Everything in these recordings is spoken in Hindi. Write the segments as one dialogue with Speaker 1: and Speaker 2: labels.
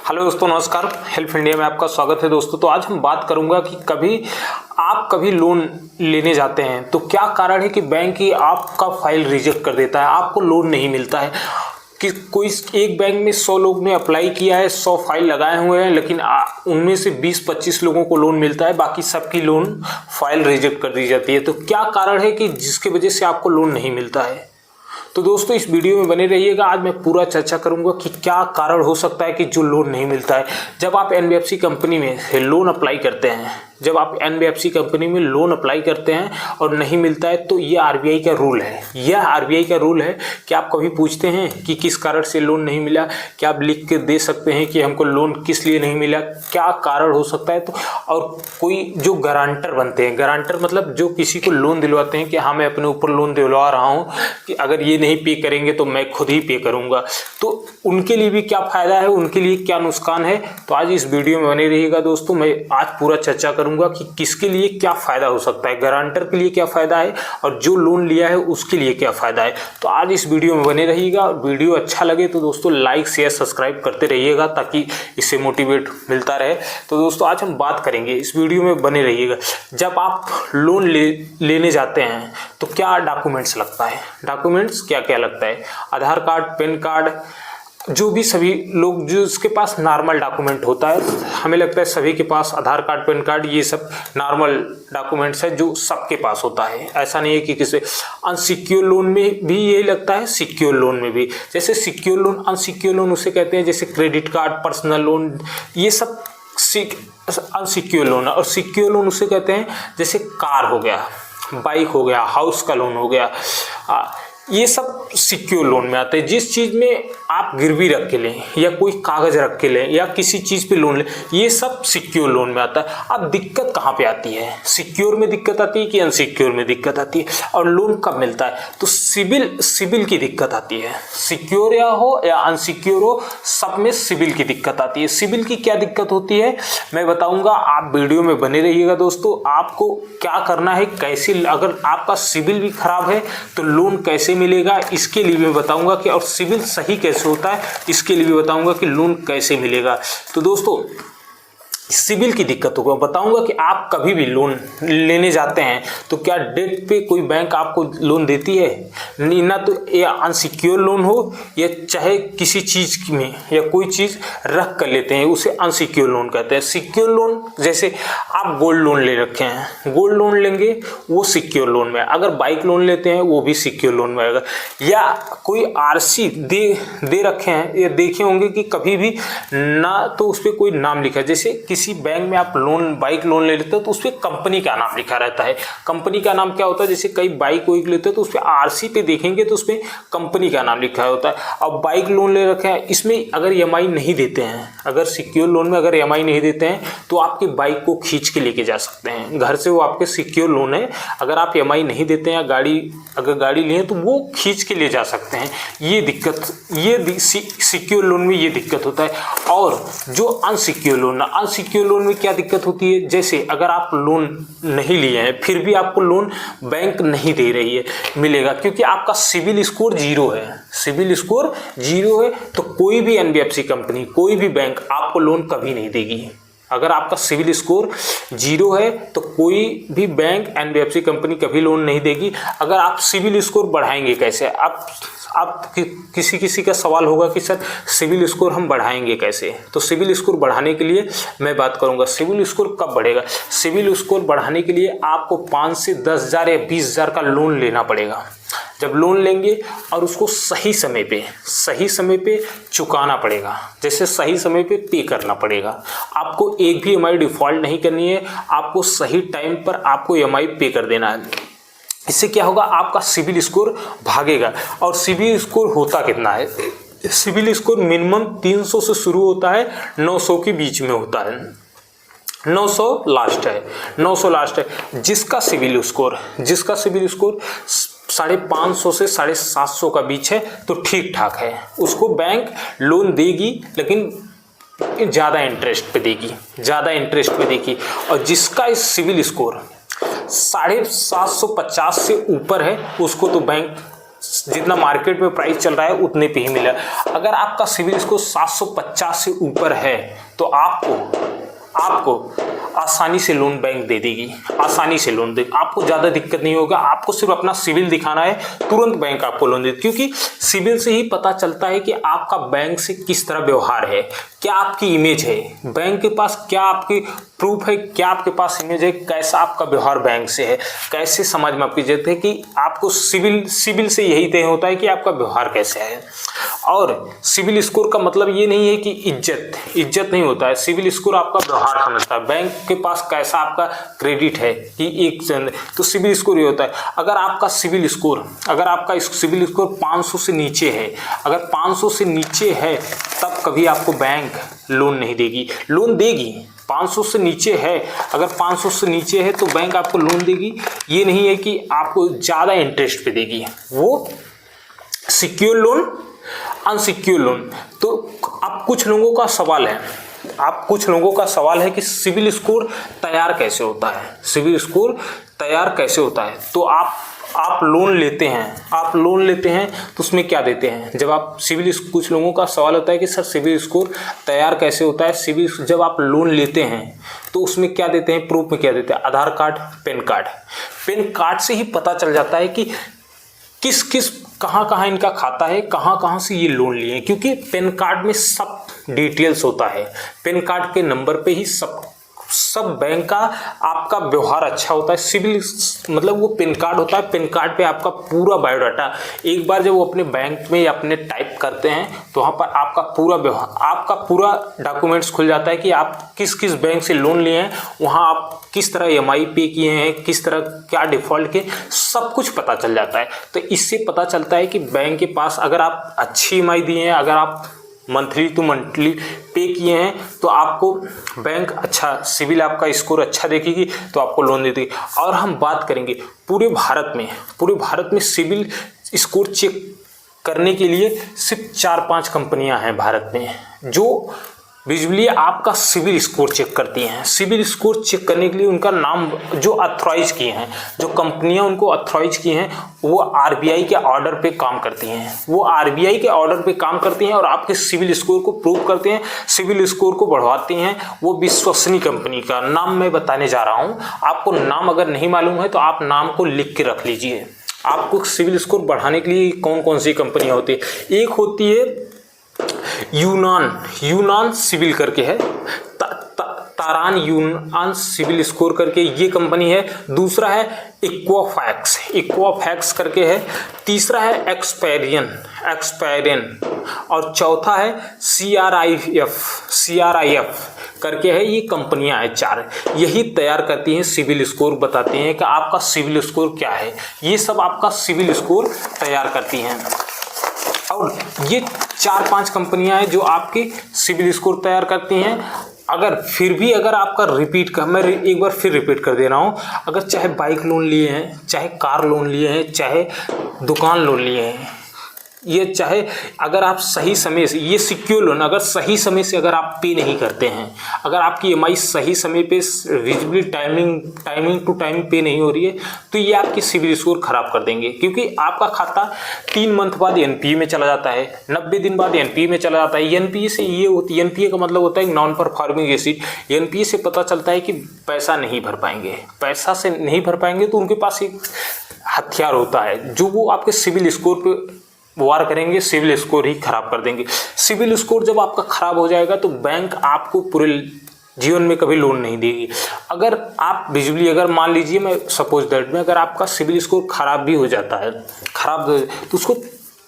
Speaker 1: हेलो दोस्तों, नमस्कार। हेल्प इंडिया में आपका स्वागत है दोस्तों। तो आज हम बात करूंगा कि कभी लोन लेने जाते हैं तो क्या कारण है कि बैंक ही आपका फाइल रिजेक्ट कर देता है, आपको लोन नहीं मिलता है। कि कोई एक बैंक में 100 लोग ने अप्लाई किया है, 100 फाइल लगाए हुए हैं, लेकिन उनमें से 20-25 लोगों को लोन मिलता है, बाकी सबकी लोन फाइल रिजेक्ट कर दी जाती है। तो क्या कारण है कि जिसकी वजह से आपको लोन नहीं मिलता है। तो दोस्तों इस वीडियो में बने रहिएगा। आज मैं पूरा चर्चा करूंगा कि क्या कारण हो सकता है कि जो लोन नहीं मिलता है। जब आप एनबीएफसी कंपनी में लोन अप्लाई करते हैं, जब आप एनबीएफसी कंपनी में लोन अप्लाई करते हैं और नहीं मिलता है, तो ये आरबीआई का रूल है। यह आरबीआई का रूल है कि आप कभी पूछते हैं कि किस कारण से लोन नहीं मिला, क्या आप लिख के दे सकते हैं कि हमको लोन किस लिए नहीं मिला, क्या कारण हो सकता है। तो और कोई जो गारंटर बनते हैं, गारंटर मतलब जो किसी को लोन दिलवाते हैं कि हाँ मैं अपने ऊपर लोन दिलवा रहा हूँ कि अगर ये नहीं पे करेंगे तो मैं खुद ही पे करूँगा, तो उनके लिए भी क्या फ़ायदा है, उनके लिए क्या नुकसान है। तो आज इस वीडियो में बने रहिएगा दोस्तों। मैं आज पूरा चर्चा करूंगा कि किसके लिए क्या फ़ायदा हो सकता है, गारंटर के लिए क्या फ़ायदा है और जो लोन लिया है उसके लिए क्या फ़ायदा है। तो आज इस वीडियो में बने रहिएगा। वीडियो अच्छा लगे तो दोस्तों लाइक शेयर सब्सक्राइब करते रहिएगा ताकि इससे मोटिवेट मिलता रहे। तो दोस्तों आज हम बात करेंगे, इस वीडियो में बने रहिएगा। जब आप लोन लेने जाते हैं तो क्या डॉक्यूमेंट्स लगता है, डॉक्यूमेंट्स क्या क्या लगता है। आधार कार्ड, पैन कार्ड, जो भी सभी लोग जो उसके पास नॉर्मल डॉक्यूमेंट होता है, हमें लगता है सभी के पास आधार कार्ड, पैन कार्ड, ये सब नॉर्मल डॉक्यूमेंट्स है जो सबके पास होता है। ऐसा नहीं है कि किसी अनसिक्योर लोन में भी यही लगता है, सिक्योर लोन में भी। जैसे सिक्योर लोन, अनसिक्योर लोन उसे कहते हैं, जैसे क्रेडिट कार्ड, पर्सनल लोन, ये सब अनसिक्योर लोन है। और सिक्योर लोन उसे कहते हैं जैसे कार हो गया, बाइक हो गया, हाउस का लोन हो गया, ये सब सिक्योर लोन में आते हैं। जिस चीज़ में आप गिरवी रख के लें या कोई कागज़ रख के लें या किसी चीज़ पे लोन लें, ये सब सिक्योर लोन में आता है। अब दिक्कत कहाँ पे आती है, सिक्योर में दिक्कत आती है कि अनसिक्योर में दिक्कत आती है, और लोन कब मिलता है तो सिविल की दिक्कत आती है। सिक्योर या हो या अनसिक्योर हो, सब में सिविल की दिक्कत आती है। सिविल की क्या दिक्कत होती है मैं बताऊँगा, आप वीडियो में बने रहिएगा दोस्तों। आपको क्या करना है, कैसे, अगर आपका सिविल भी खराब है तो लोन कैसे मिलेगा इसके लिए मैं बताऊंगा कि, और सिविल सही कैसे होता है इसके लिए भी बताऊंगा कि लोन कैसे मिलेगा। तो दोस्तों सिविल की दिक्कतों को बताऊंगा कि आप कभी भी लोन लेने जाते हैं तो क्या डेट पे कोई बैंक आपको लोन देती है, नहीं ना। तो या अनसिक्योर लोन हो या चाहे किसी चीज़ में या कोई चीज़ रख कर लेते हैं, उसे अनसिक्योर लोन कहते हैं। सिक्योर लोन जैसे आप गोल्ड लोन ले रखे हैं, गोल्ड लोन लेंगे वो सिक्योर लोन में। अगर बाइक लोन लेते हैं वो भी सिक्योर लोन में आएगा। या कोई आरसी दे रखे हैं या देखे होंगे कि कभी भी ना तो उस पर कोई नाम लिखा है। जैसे किसी बैंक में आप बाइक लोन ले लेते हो तो उस पर कंपनी का नाम लिखा रहता है। कंपनी का नाम क्या होता है, जैसे कई बाइक लेते हो तो उस पर आरसी पे देखेंगे तो उस पर कंपनी का नाम लिखा होता है। अब बाइक लोन ले रखे हैं, इसमें अगर ईएमआई नहीं देते हैं, अगर सिक्योर लोन में अगर ईएमआई नहीं देते हैं तो आपकी बाइक को खींच के लेके जा सकते हैं घर से। वो आपके सिक्योर लोन है, अगर आप ईएमआई नहीं देते हैं, अगर गाड़ी लिए तो वो खींच के ले जा सकते हैं। ये दिक्कत, ये सिक्योर लोन में ये दिक्कत होता है। और जो अनसिक्योर लोन, अनसिक्योर लोन में क्या दिक्कत होती है, जैसे अगर आप लोन नहीं लिए हैं फिर भी आपको लोन बैंक नहीं दे रही है, मिलेगा क्योंकि आपका सिविल स्कोर जीरो है। सिविल स्कोर जीरो है तो कोई भी एनबीएफसी कंपनी, कोई भी बैंक आपको लोन कभी नहीं देगी। अगर आपका सिविल स्कोर जीरो है तो कोई भी बैंक, एनबीएफसी कंपनी कभी लोन नहीं देगी। अगर आप सिविल स्कोर बढ़ाएंगे कैसे, आप किसी का सवाल होगा कि सर सिविल स्कोर हम बढ़ाएंगे कैसे। तो सिविल स्कोर बढ़ाने के लिए मैं बात करूंगा, सिविल स्कोर कब बढ़ेगा। सिविल स्कोर बढ़ाने के लिए आपको 5 से 10,000 या 20,000 का लोन लेना पड़ेगा। जब लोन लेंगे और उसको सही समय पे चुकाना पड़ेगा, जैसे सही समय पे पे करना पड़ेगा। आपको एक भी ईएमआई डिफ़ॉल्ट नहीं करनी है, आपको सही टाइम पर आपको ईएमआई पे कर देना है। इससे क्या होगा, आपका सिविल स्कोर भागेगा। और सिविल स्कोर होता कितना है, सिविल स्कोर मिनिमम 300 से शुरू होता है, 900 के बीच में होता है। 900 लास्ट है, 900 लास्ट है। जिसका सिविल स्कोर 550 से 750 का बीच है तो ठीक ठाक है, उसको बैंक लोन देगी, लेकिन ज़्यादा इंटरेस्ट पे देगी। और जिसका इस सिविल स्कोर 750 से ऊपर है उसको तो बैंक जितना मार्केट में प्राइस चल रहा है उतने पे ही मिला। अगर आपका सिविल स्कोर 750 से ऊपर है तो आपको आसानी से लोन बैंक दे देगी, आसानी से लोन दे, आपको ज़्यादा दिक्कत नहीं होगा। आपको सिर्फ अपना सिविल दिखाना है, तुरंत बैंक आपको लोन दे, क्योंकि सिविल से ही पता चलता है कि आपका बैंक से किस तरह व्यवहार है, क्या आपकी इमेज है, बैंक के पास क्या आपकी प्रूफ है, क्या आपके पास इमेज है, कैसा आपका व्यवहार बैंक से है, कैसे समाज में आपकी इज्जत है, कि आपको सिविल से यही तय होता है कि आपका व्यवहार कैसे है। और सिविल स्कोर का मतलब ये नहीं है कि इज्जत नहीं होता है, सिविल स्कोर आपका व्यवहार समझता है, बैंक के पास कैसा आपका क्रेडिट है कि एक तो सिविल स्कोर ये होता है। अगर आपका सिविल स्कोर 500 से नीचे है, अगर 500 से नीचे है तब कभी आपको बैंक लोन नहीं देगी, लोन देगी 500 से नीचे है, अगर 500 से नीचे है तो बैंक आपको लोन देगी। ये नहीं है कि आपको ज़्यादा इंटरेस्ट पे देगी, वो सिक्योर लोन, अनसिक्योर लोन। तो अब कुछ लोगों का सवाल है कि सिविल स्कोर तैयार कैसे होता है, सिविल स्कोर तैयार कैसे होता है। तो आप लोन लेते हैं तो उसमें क्या देते हैं, जब आप कुछ लोगों का सवाल होता है कि सर सिविल स्कोर तैयार कैसे होता है, जब आप लोन लेते हैं तो उसमें क्या देते हैं, प्रूफ में क्या देते हैं, आधार कार्ड, पैन कार्ड से ही पता चल जाता है कि किस कहाँ इनका खाता है, कहाँ से ये लोन लिए हैं, क्योंकि पैन कार्ड में सब डिटेल्स होता है, पैन कार्ड के नंबर पे ही सब बैंक का आपका व्यवहार अच्छा होता है। सिविल मतलब वो पैन कार्ड होता है, पैन कार्ड पे आपका पूरा बायोडाटा, एक बार जब वो अपने बैंक में या अपने टाइप करते हैं तो वहाँ पर आपका पूरा व्यवहार, आपका पूरा डॉक्यूमेंट्स खुल जाता है कि आप किस बैंक से लोन लिए हैं, वहाँ आप किस तरह EMI पे किए हैं, किस तरह क्या डिफ़ॉल्ट के, सब कुछ पता चल जाता है। तो इससे पता चलता है कि बैंक के पास अगर आप अच्छी EMI दिए हैं, अगर आप मंथली टू मंथली पे किए हैं तो आपको बैंक अच्छा, सिविल आपका स्कोर अच्छा देखेगी तो आपको लोन दे देगी। और हम बात करेंगे पूरे भारत में सिविल स्कोर चेक करने के लिए सिर्फ 4-5 कंपनियां हैं भारत में जो विजुअली आपका सिविल स्कोर चेक करती हैं। सिविल स्कोर चेक करने के लिए उनका नाम जो अथॉराइज किए हैं, जो कंपनियां उनको अथॉराइज की हैं, वो RBI के ऑर्डर पे काम करती हैं, और आपके सिविल स्कोर को प्रूव करते हैं, सिविल स्कोर को बढ़वाते हैं। वो विश्वसनीय कंपनी का नाम मैं बताने जा रहा हूँ, आपको नाम अगर नहीं मालूम है तो आप नाम को लिख के रख लीजिए। आपको सिविल स्कोर बढ़ाने के लिए कौन कौन सी कंपनियां होती है, एक होती है यूनान सिविल करके है, तारान यूनान सिविल स्कोर करके ये कंपनी है। दूसरा है इक्वाफैक्स करके है। तीसरा है एक्सपेरियन, और चौथा है CRIF करके है। ये कंपनियां हैं 4, यही तैयार करती हैं सिविल स्कोर, बताती हैं कि आपका सिविल स्कोर क्या है। ये सब आपका सिविल स्कोर तैयार करती हैं, और ये 4-5 कंपनियां हैं जो आपके सिविल स्कोर तैयार करती हैं। अगर आपका मैं एक बार फिर रिपीट कर दे रहा हूँ, अगर चाहे बाइक लोन लिए हैं, चाहे कार लोन लिए हैं, चाहे दुकान लोन लिए हैं, ये चाहे अगर आप सही समय से, ये सिक्योर लोन, अगर सही समय से अगर आप पे नहीं करते हैं, अगर आपकी EMI सही समय पे विजिबली टाइमिंग टू टाइम पे नहीं हो रही है, तो ये आपकी सिविल स्कोर खराब कर देंगे, क्योंकि आपका खाता 3 मंथ बाद NPA में चला जाता है, 90 दिन बाद NPA में चला जाता है। NPA से ये होती है, NPA का मतलब होता है नॉन परफॉर्मिंग एसेट। NPA से पता चलता है कि पैसा नहीं भर पाएंगे, तो उनके पास एक हथियार होता है जो वो आपके सिविल स्कोर पे वार करेंगे, सिविल स्कोर ही खराब कर देंगे। सिविल स्कोर जब आपका खराब हो जाएगा तो बैंक आपको पूरे जीवन में कभी लोन नहीं देगी। अगर आप विजुअली, अगर मान लीजिए मैं सपोज दैट में, अगर आपका सिविल स्कोर खराब भी हो जाता है, तो उसको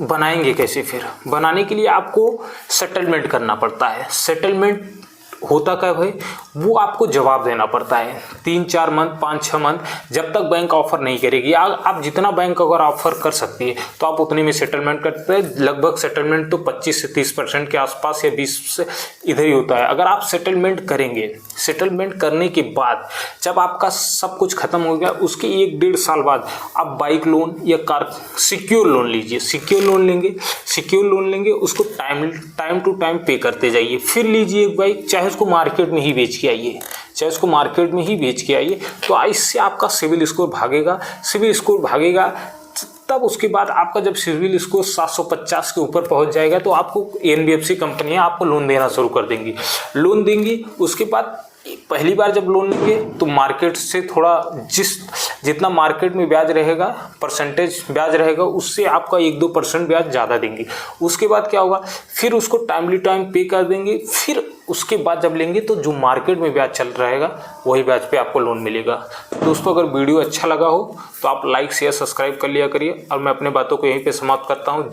Speaker 1: बनाएंगे कैसे? फिर बनाने के लिए आपको सेटलमेंट करना पड़ता है। सेटलमेंट होता क्या भाई, वो आपको जवाब देना पड़ता है 3-4 मंथ, 5-6 मंथ, जब तक बैंक ऑफर नहीं करेगी। आप जितना बैंक अगर ऑफर कर सकती है तो आप उतने में सेटलमेंट करते हैं। लगभग सेटलमेंट तो 25 से 30% के आसपास या 20 से इधर ही होता है। अगर आप सेटलमेंट करेंगे, सेटलमेंट करने के बाद जब आपका सब कुछ खत्म हो गया, उसके 1-1.5 साल बाद आप बाइक लोन या कार सिक्योर लोन लीजिए। सिक्योर लोन लेंगे, उसको टाइम टू टाइम पे करते जाइए। फिर लीजिए एक बाइक, चाहे उसको मार्केट में ही बेच के आइए, तो इससे आपका सिविल स्कोर भागेगा। तब उसके बाद आपका जब सिविल स्कोर 750 के ऊपर पहुंच जाएगा तो आपको एनबीएफसी कंपनियां आपको लोन देना शुरू कर देंगी, लोन देंगी। उसके बाद पहली बार जब लोन लेंगे तो मार्केट से थोड़ा जितना मार्केट में ब्याज रहेगा, परसेंटेज ब्याज रहेगा, उससे आपका 1-2% ब्याज ज़्यादा देंगे। उसके बाद क्या होगा, फिर उसको टाइमली टाइम पे कर देंगे। फिर उसके बाद जब लेंगे तो जो मार्केट में ब्याज चल रहेगा वही ब्याज पे आपको लोन मिलेगा। दोस्तों, अगर वीडियो अच्छा लगा हो तो आप लाइक शेयर सब्सक्राइब कर लिया करिए और मैं अपने बातों को यहीं पे समाप्त करता हूँ।